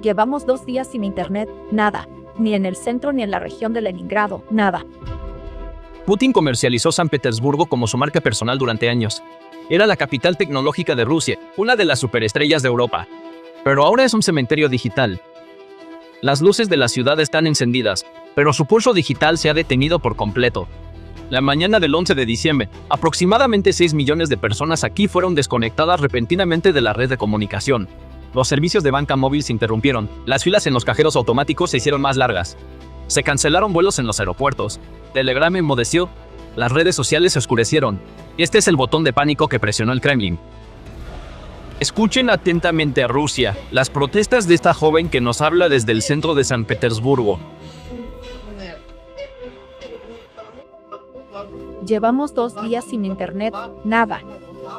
Llevamos 2 días sin internet, nada. Ni en el centro ni en la región de Leningrado, nada. Putin comercializó San Petersburgo como su marca personal durante años. Era la capital tecnológica de Rusia, una de las superestrellas de Europa. Pero ahora es un cementerio digital. Las luces de la ciudad están encendidas, pero su pulso digital se ha detenido por completo. La mañana del 11 de diciembre, aproximadamente 6 millones de personas aquí fueron desconectadas repentinamente de la red de comunicación. Los servicios de banca móvil se interrumpieron, las filas en los cajeros automáticos se hicieron más largas. Se cancelaron vuelos en los aeropuertos, Telegram enmudeció, las redes sociales se oscurecieron. Este es el botón de pánico que presionó el Kremlin. Escuchen atentamente a Rusia, las protestas de esta joven que nos habla desde el centro de San Petersburgo. Llevamos 2 días sin internet, nada.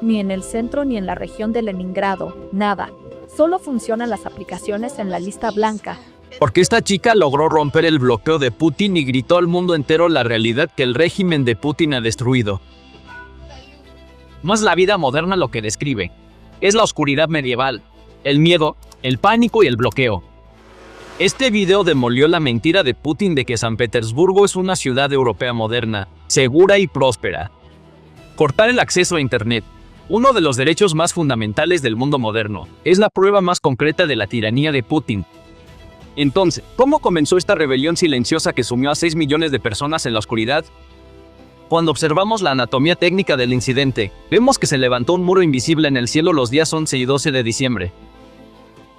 Ni en el centro ni en la región de Leningrado, nada. Solo funcionan las aplicaciones en la lista blanca. Porque esta chica logró romper el bloqueo de Putin y gritó al mundo entero la realidad que el régimen de Putin ha destruido. No es la vida moderna lo que describe, es la oscuridad medieval, el miedo, el pánico y el bloqueo. Este video demolió la mentira de Putin de que San Petersburgo es una ciudad europea moderna, segura y próspera. Cortar el acceso a Internet, uno de los derechos más fundamentales del mundo moderno, es la prueba más concreta de la tiranía de Putin. Entonces, ¿cómo comenzó esta rebelión silenciosa que sumió a 6 millones de personas en la oscuridad? Cuando observamos la anatomía técnica del incidente, vemos que se levantó un muro invisible en el cielo los días 11 y 12 de diciembre.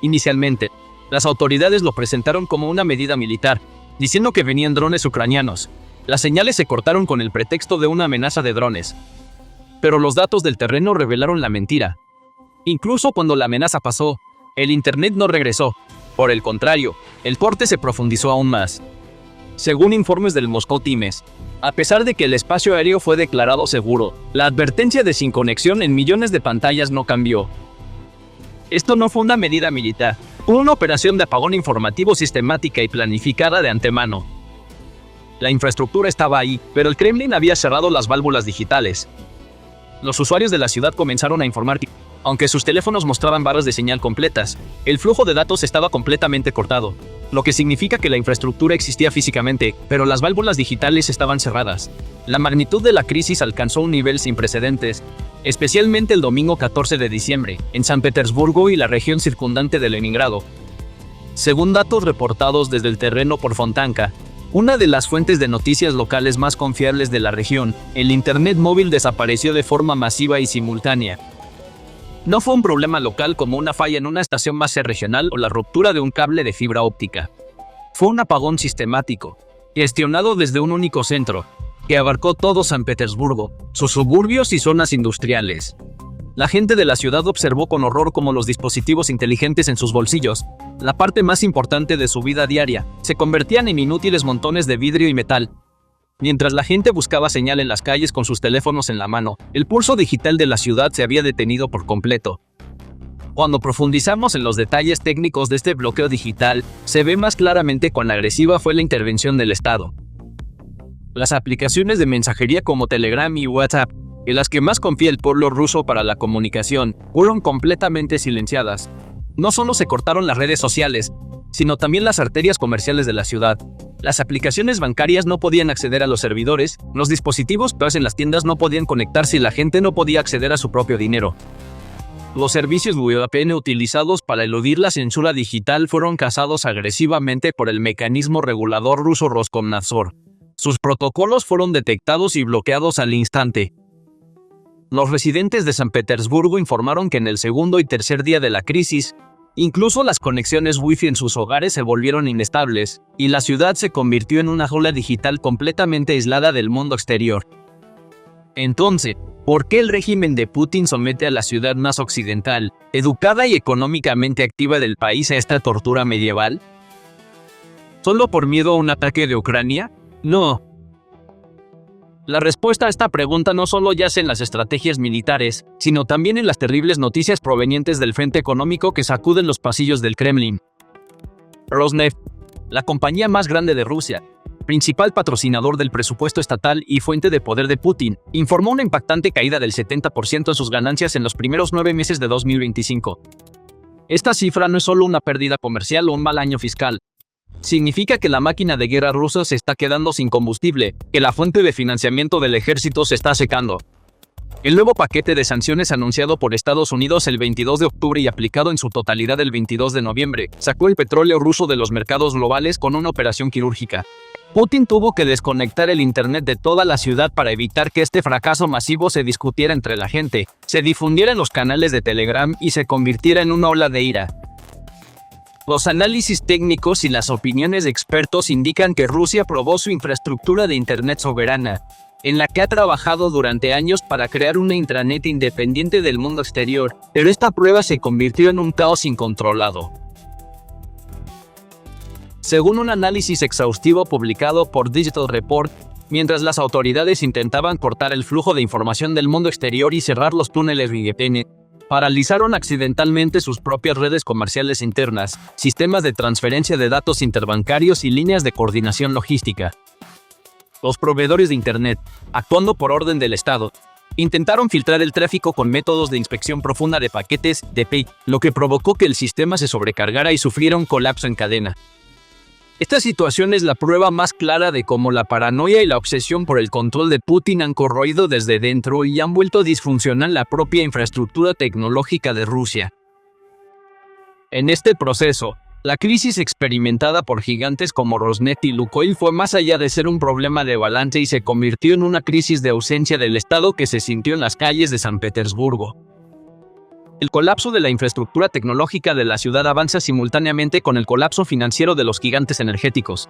Inicialmente, las autoridades lo presentaron como una medida militar, diciendo que venían drones ucranianos. Las señales se cortaron con el pretexto de una amenaza de drones. Pero los datos del terreno revelaron la mentira. Incluso cuando la amenaza pasó, el Internet no regresó. Por el contrario, el corte se profundizó aún más. Según informes del Moscow Times, a pesar de que el espacio aéreo fue declarado seguro, la advertencia de sin conexión en millones de pantallas no cambió. Esto no fue una medida militar, fue una operación de apagón informativo sistemática y planificada de antemano. La infraestructura estaba ahí, pero el Kremlin había cerrado las válvulas digitales. Los usuarios de la ciudad comenzaron a informar que, aunque sus teléfonos mostraban barras de señal completas, el flujo de datos estaba completamente cortado, lo que significa que la infraestructura existía físicamente, pero las válvulas digitales estaban cerradas. La magnitud de la crisis alcanzó un nivel sin precedentes, especialmente el domingo 14 de diciembre, en San Petersburgo y la región circundante de Leningrado. Según datos reportados desde el terreno por Fontanka, una de las fuentes de noticias locales más confiables de la región, el Internet móvil desapareció de forma masiva y simultánea. No fue un problema local como una falla en una estación base regional o la ruptura de un cable de fibra óptica. Fue un apagón sistemático, gestionado desde un único centro, que abarcó todo San Petersburgo, sus suburbios y zonas industriales. La gente de la ciudad observó con horror cómo los dispositivos inteligentes en sus bolsillos, la parte más importante de su vida diaria, se convertían en inútiles montones de vidrio y metal. Mientras la gente buscaba señal en las calles con sus teléfonos en la mano, el pulso digital de la ciudad se había detenido por completo. Cuando profundizamos en los detalles técnicos de este bloqueo digital, se ve más claramente cuán agresiva fue la intervención del Estado. Las aplicaciones de mensajería como Telegram y WhatsApp, en las que más confía el pueblo ruso para la comunicación, fueron completamente silenciadas. No solo se cortaron las redes sociales, sino también las arterias comerciales de la ciudad. Las aplicaciones bancarias no podían acceder a los servidores, los dispositivos POS en las tiendas no podían conectarse y la gente no podía acceder a su propio dinero. Los servicios VPN utilizados para eludir la censura digital fueron cazados agresivamente por el mecanismo regulador ruso Roskomnadzor. Sus protocolos fueron detectados y bloqueados al instante. Los residentes de San Petersburgo informaron que en el segundo y tercer día de la crisis, incluso las conexiones Wi-Fi en sus hogares se volvieron inestables, y la ciudad se convirtió en una jaula digital completamente aislada del mundo exterior. Entonces, ¿por qué el régimen de Putin somete a la ciudad más occidental, educada y económicamente activa del país a esta tortura medieval? ¿Solo por miedo a un ataque de Ucrania? No. La respuesta a esta pregunta no solo yace en las estrategias militares, sino también en las terribles noticias provenientes del frente económico que sacuden los pasillos del Kremlin. Rosneft, la compañía más grande de Rusia, principal patrocinador del presupuesto estatal y fuente de poder de Putin, informó una impactante caída del 70% en sus ganancias en los primeros 9 meses de 2025. Esta cifra no es solo una pérdida comercial o un mal año fiscal. Significa que la máquina de guerra rusa se está quedando sin combustible, que la fuente de financiamiento del ejército se está secando. El nuevo paquete de sanciones anunciado por Estados Unidos el 22 de octubre y aplicado en su totalidad el 22 de noviembre, sacó el petróleo ruso de los mercados globales con una operación quirúrgica. Putin tuvo que desconectar el internet de toda la ciudad para evitar que este fracaso masivo se discutiera entre la gente, se difundiera en los canales de Telegram y se convirtiera en una ola de ira. Los análisis técnicos y las opiniones de expertos indican que Rusia probó su infraestructura de internet soberana, en la que ha trabajado durante años para crear una intranet independiente del mundo exterior, pero esta prueba se convirtió en un caos incontrolado. Según un análisis exhaustivo publicado por Digital Report, mientras las autoridades intentaban cortar el flujo de información del mundo exterior y cerrar los túneles VPN, paralizaron accidentalmente sus propias redes comerciales internas, sistemas de transferencia de datos interbancarios y líneas de coordinación logística. Los proveedores de Internet, actuando por orden del Estado, intentaron filtrar el tráfico con métodos de inspección profunda de paquetes DPI, lo que provocó que el sistema se sobrecargara y sufriera un colapso en cadena. Esta situación es la prueba más clara de cómo la paranoia y la obsesión por el control de Putin han corroído desde dentro y han vuelto disfuncional la propia infraestructura tecnológica de Rusia. En este proceso, la crisis experimentada por gigantes como Rosneft y Lukoil fue más allá de ser un problema de balance y se convirtió en una crisis de ausencia del Estado que se sintió en las calles de San Petersburgo. El colapso de la infraestructura tecnológica de la ciudad avanza simultáneamente con el colapso financiero de los gigantes energéticos.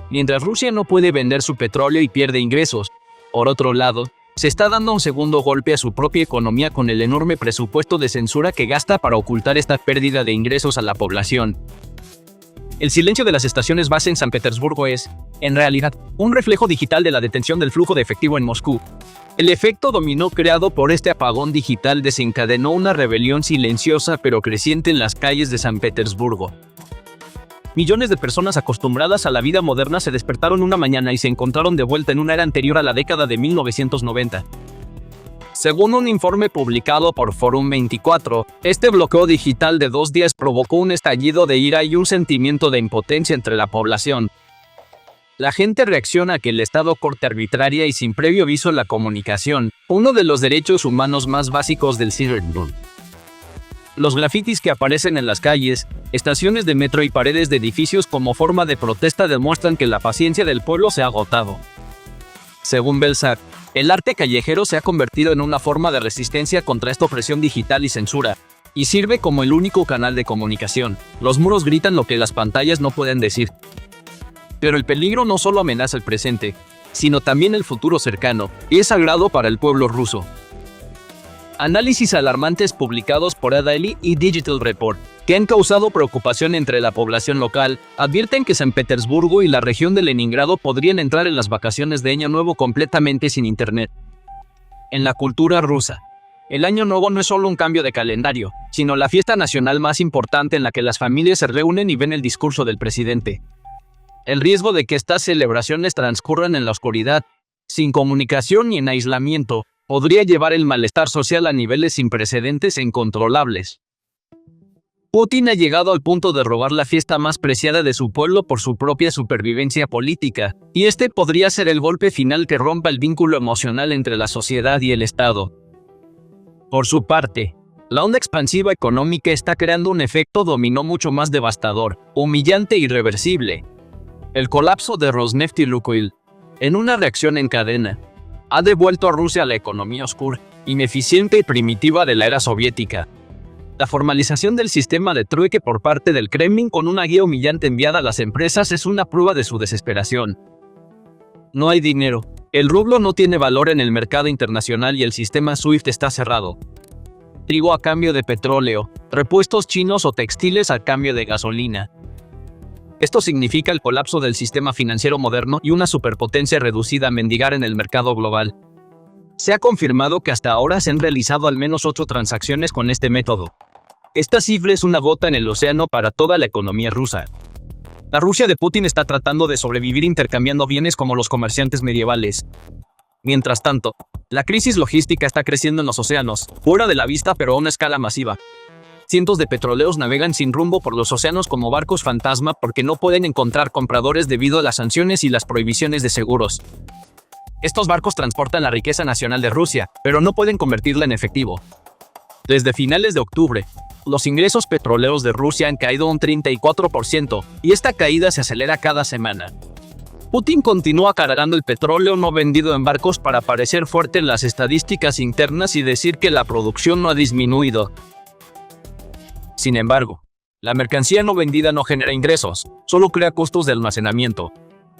Mientras Rusia no puede vender su petróleo y pierde ingresos, por otro lado, se está dando un segundo golpe a su propia economía con el enorme presupuesto de censura que gasta para ocultar esta pérdida de ingresos a la población. El silencio de las estaciones base en San Petersburgo es, en realidad, un reflejo digital de la detención del flujo de efectivo en Moscú. El efecto dominó creado por este apagón digital desencadenó una rebelión silenciosa pero creciente en las calles de San Petersburgo. Millones de personas acostumbradas a la vida moderna se despertaron una mañana y se encontraron de vuelta en una era anterior a la década de 1990. Según un informe publicado por Forum 24, este bloqueo digital de 2 días provocó un estallido de ira y un sentimiento de impotencia entre la población. La gente reacciona a que el Estado corte arbitraria y sin previo aviso la comunicación, uno de los derechos humanos más básicos del siglo. Los grafitis que aparecen en las calles, estaciones de metro y paredes de edificios como forma de protesta demuestran que la paciencia del pueblo se ha agotado. Según Belsac, el arte callejero se ha convertido en una forma de resistencia contra esta opresión digital y censura, y sirve como el único canal de comunicación. Los muros gritan lo que las pantallas no pueden decir. Pero el peligro no solo amenaza el presente, sino también el futuro cercano, y es sagrado para el pueblo ruso. Análisis alarmantes publicados por Adaly y Digital Report, que han causado preocupación entre la población local, advierten que San Petersburgo y la región de Leningrado podrían entrar en las vacaciones de Año Nuevo completamente sin Internet. En la cultura rusa, el Año Nuevo no es solo un cambio de calendario, sino la fiesta nacional más importante en la que las familias se reúnen y ven el discurso del presidente. El riesgo de que estas celebraciones transcurran en la oscuridad, sin comunicación y en aislamiento, podría llevar el malestar social a niveles sin precedentes e incontrolables. Putin ha llegado al punto de robar la fiesta más preciada de su pueblo por su propia supervivencia política, y este podría ser el golpe final que rompa el vínculo emocional entre la sociedad y el Estado. Por su parte, la onda expansiva económica está creando un efecto dominó mucho más devastador, humillante e irreversible. El colapso de Rosneft y Lukoil, en una reacción en cadena, ha devuelto a Rusia la economía oscura, ineficiente y primitiva de la era soviética. La formalización del sistema de trueque por parte del Kremlin con una guía humillante enviada a las empresas es una prueba de su desesperación. No hay dinero, el rublo no tiene valor en el mercado internacional y el sistema SWIFT está cerrado. Trigo a cambio de petróleo, repuestos chinos o textiles a cambio de gasolina. Esto significa el colapso del sistema financiero moderno y una superpotencia reducida a mendigar en el mercado global. Se ha confirmado que hasta ahora se han realizado al menos 8 transacciones con este método. Esta cifra es una gota en el océano para toda la economía rusa. La Rusia de Putin está tratando de sobrevivir intercambiando bienes como los comerciantes medievales. Mientras tanto, la crisis logística está creciendo en los océanos, fuera de la vista pero a una escala masiva. cientos de petroleros navegan sin rumbo por los océanos como barcos fantasma porque no pueden encontrar compradores debido a las sanciones y las prohibiciones de seguros. Estos barcos transportan la riqueza nacional de Rusia, pero no pueden convertirla en efectivo. Desde finales de octubre, los ingresos petroleros de Rusia han caído un 34%, y esta caída se acelera cada semana. Putin continúa cargando el petróleo no vendido en barcos para parecer fuerte en las estadísticas internas y decir que la producción no ha disminuido. Sin embargo, la mercancía no vendida no genera ingresos, solo crea costos de almacenamiento.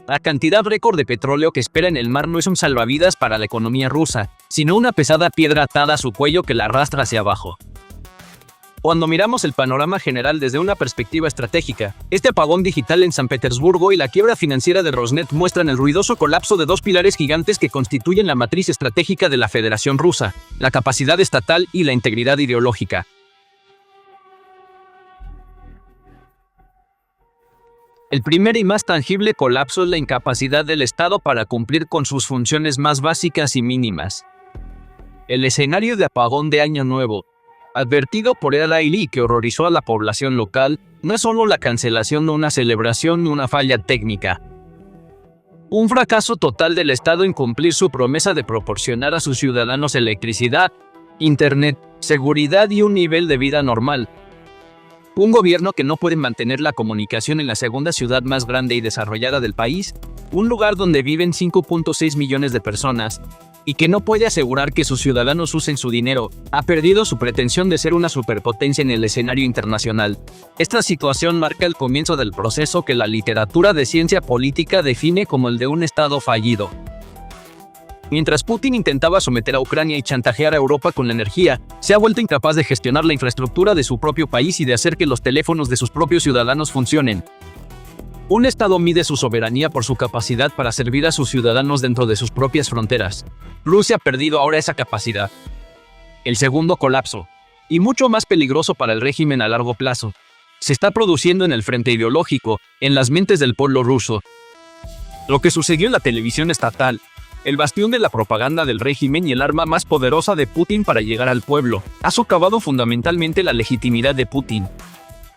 La cantidad récord de petróleo que espera en el mar no es un salvavidas para la economía rusa, sino una pesada piedra atada a su cuello que la arrastra hacia abajo. Cuando miramos el panorama general desde una perspectiva estratégica, este apagón digital en San Petersburgo y la quiebra financiera de Rosneft muestran el ruidoso colapso de dos pilares gigantes que constituyen la matriz estratégica de la Federación Rusa: la capacidad estatal y la integridad ideológica. El primer y más tangible colapso es la incapacidad del Estado para cumplir con sus funciones más básicas y mínimas. El escenario de apagón de Año Nuevo, advertido por el Aili que horrorizó a la población local, no es solo la cancelación de una celebración ni una falla técnica. Un fracaso total del Estado en cumplir su promesa de proporcionar a sus ciudadanos electricidad, internet, seguridad y un nivel de vida normal. Un gobierno que no puede mantener la comunicación en la segunda ciudad más grande y desarrollada del país, un lugar donde viven 5.6 millones de personas, y que no puede asegurar que sus ciudadanos usen su dinero, ha perdido su pretensión de ser una superpotencia en el escenario internacional. Esta situación marca el comienzo del proceso que la literatura de ciencia política define como el de un Estado fallido. Mientras Putin intentaba someter a Ucrania y chantajear a Europa con la energía, se ha vuelto incapaz de gestionar la infraestructura de su propio país y de hacer que los teléfonos de sus propios ciudadanos funcionen. Un Estado mide su soberanía por su capacidad para servir a sus ciudadanos dentro de sus propias fronteras. Rusia ha perdido ahora esa capacidad. El segundo colapso, y mucho más peligroso para el régimen a largo plazo, se está produciendo en el frente ideológico, en las mentes del pueblo ruso. Lo que sucedió en la televisión estatal, el bastión de la propaganda del régimen y el arma más poderosa de Putin para llegar al pueblo, ha socavado fundamentalmente la legitimidad de Putin.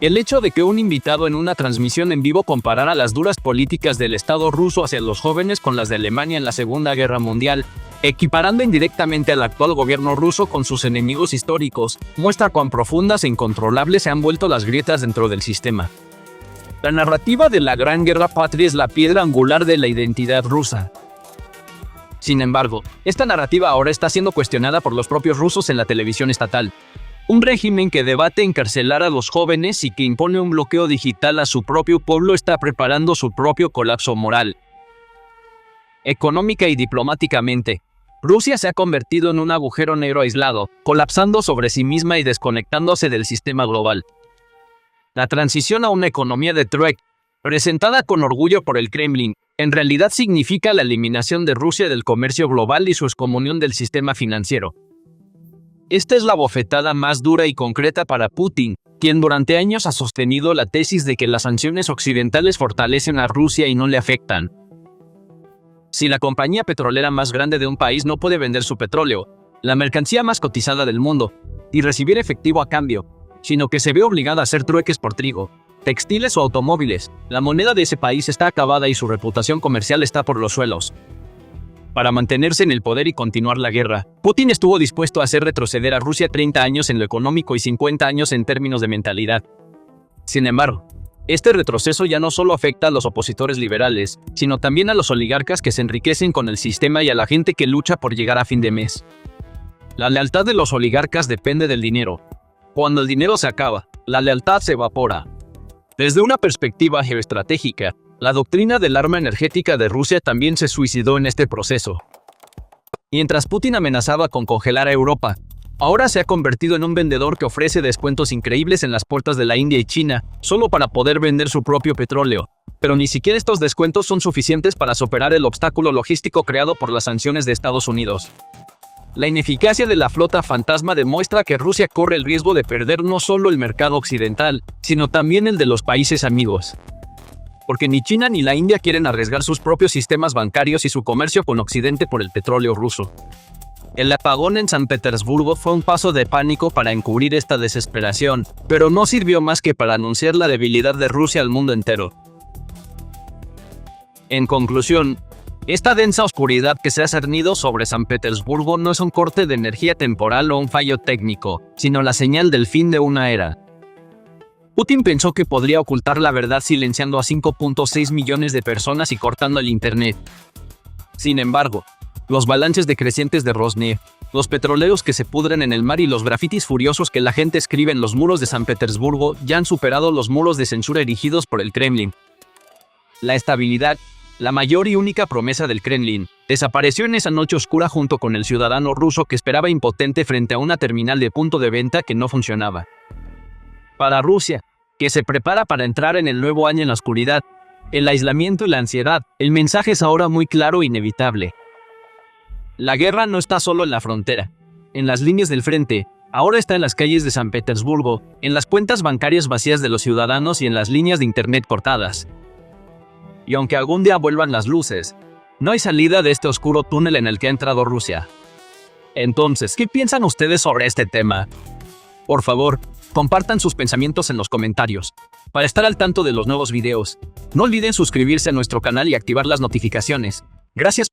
El hecho de que un invitado en una transmisión en vivo comparara las duras políticas del Estado ruso hacia los jóvenes con las de Alemania en la Segunda Guerra Mundial, equiparando indirectamente al actual gobierno ruso con sus enemigos históricos, muestra cuán profundas e incontrolables se han vuelto las grietas dentro del sistema. La narrativa de la Gran Guerra Patria es la piedra angular de la identidad rusa. Sin embargo, esta narrativa ahora está siendo cuestionada por los propios rusos en la televisión estatal. Un régimen que debate encarcelar a los jóvenes y que impone un bloqueo digital a su propio pueblo está preparando su propio colapso moral. Económica y diplomáticamente, Rusia se ha convertido en un agujero negro aislado, colapsando sobre sí misma y desconectándose del sistema global. La transición a una economía de trueque, presentada con orgullo por el Kremlin, en realidad significa la eliminación de Rusia del comercio global y su excomunión del sistema financiero. Esta es la bofetada más dura y concreta para Putin, quien durante años ha sostenido la tesis de que las sanciones occidentales fortalecen a Rusia y no le afectan. Si la compañía petrolera más grande de un país no puede vender su petróleo, la mercancía más cotizada del mundo, y recibir efectivo a cambio, sino que se ve obligada a hacer trueques por trigo, textiles o automóviles, la moneda de ese país está acabada y su reputación comercial está por los suelos. Para mantenerse en el poder y continuar la guerra, Putin estuvo dispuesto a hacer retroceder a Rusia 30 años en lo económico y 50 años en términos de mentalidad. Sin embargo, este retroceso ya no solo afecta a los opositores liberales, sino también a los oligarcas que se enriquecen con el sistema y a la gente que lucha por llegar a fin de mes. La lealtad de los oligarcas depende del dinero. Cuando el dinero se acaba, la lealtad se evapora. Desde una perspectiva geoestratégica, la doctrina del arma energética de Rusia también se suicidó en este proceso. Mientras Putin amenazaba con congelar a Europa, ahora se ha convertido en un vendedor que ofrece descuentos increíbles en las puertas de la India y China, solo para poder vender su propio petróleo. Pero ni siquiera estos descuentos son suficientes para superar el obstáculo logístico creado por las sanciones de Estados Unidos. La ineficacia de la flota fantasma demuestra que Rusia corre el riesgo de perder no solo el mercado occidental, sino también el de los países amigos. Porque ni China ni la India quieren arriesgar sus propios sistemas bancarios y su comercio con Occidente por el petróleo ruso. El apagón en San Petersburgo fue un paso de pánico para encubrir esta desesperación, pero no sirvió más que para anunciar la debilidad de Rusia al mundo entero. En conclusión, esta densa oscuridad que se ha cernido sobre San Petersburgo no es un corte de energía temporal o un fallo técnico, sino la señal del fin de una era. Putin pensó que podría ocultar la verdad silenciando a 5.6 millones de personas y cortando el internet. Sin embargo, los balances decrecientes de Rosneft, los petroleros que se pudren en el mar y los grafitis furiosos que la gente escribe en los muros de San Petersburgo ya han superado los muros de censura erigidos por el Kremlin. La estabilidad, la mayor y única promesa del Kremlin, desapareció en esa noche oscura junto con el ciudadano ruso que esperaba impotente frente a una terminal de punto de venta que no funcionaba. Para Rusia, que se prepara para entrar en el nuevo año en la oscuridad, el aislamiento y la ansiedad, el mensaje es ahora muy claro e inevitable. La guerra no está solo en la frontera, en las líneas del frente, ahora está en las calles de San Petersburgo, en las cuentas bancarias vacías de los ciudadanos y en las líneas de internet cortadas. Y aunque algún día vuelvan las luces, no hay salida de este oscuro túnel en el que ha entrado Rusia. Entonces, ¿qué piensan ustedes sobre este tema? Por favor, compartan sus pensamientos en los comentarios. Para estar al tanto de los nuevos videos, no olviden suscribirse a nuestro canal y activar las notificaciones. Gracias.